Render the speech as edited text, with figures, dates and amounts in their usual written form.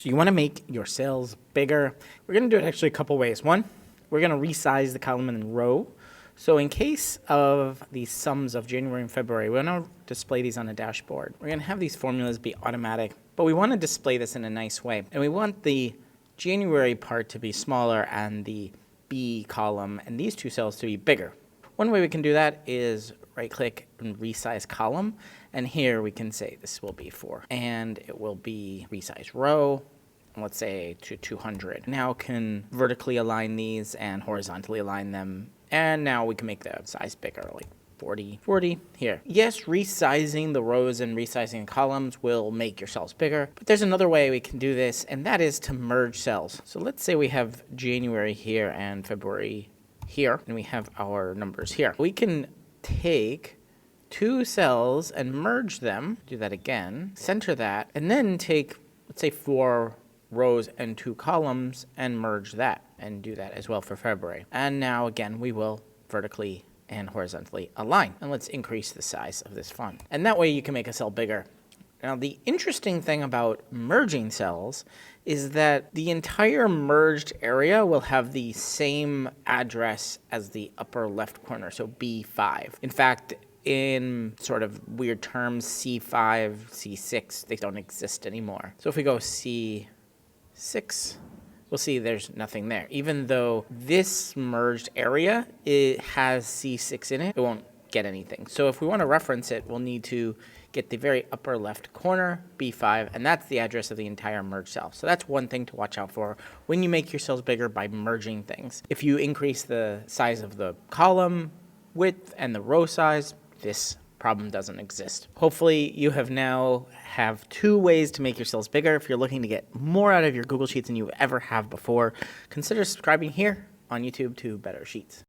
So you want to make your cells bigger. We're going to do it actually a couple ways. One, we're going to resize the column and row. So in case of the sums of January and February, we're going to display these on a dashboard. We're going to have these formulas be automatic, but we want to display this in a nice way. And we want the January part to be smaller and the B column and these two cells to be bigger. One way we can do that is right-click and resize column. And here we can say this will be 4. And it will be resize row, let's say to 200. Now can vertically align these and horizontally align them. And now we can make the size bigger, like 40 here. Yes, resizing the rows and resizing the columns will make your cells bigger, but there's another way we can do this, and that is to merge cells. So let's say we have January here and February here, and we have our numbers here. We can take two cells and merge them, do that again, center that, and then take, let's say 4 rows and 2 columns and merge that, and do that as well for February. And now again, we will vertically and horizontally align. And let's increase the size of this font. And that way you can make a cell bigger. Now the interesting thing about merging cells is that the entire merged area will have the same address as the upper left corner, so B5. In fact, in sort of weird terms, C5, C6, they don't exist anymore. So if we go C6, we'll see there's nothing there. Even though this merged area, it has C6 in it, it won't get anything. So if we want to reference it, we'll need to get the very upper left corner, B5, and that's the address of the entire merged cell. So that's one thing to watch out for when you make your cells bigger by merging things. If you increase the size of the column width and the row size, this problem doesn't exist. Hopefully you have 2 ways to make your cells bigger. If you're looking to get more out of your Google Sheets than you ever have before, consider subscribing here on YouTube to Better Sheets.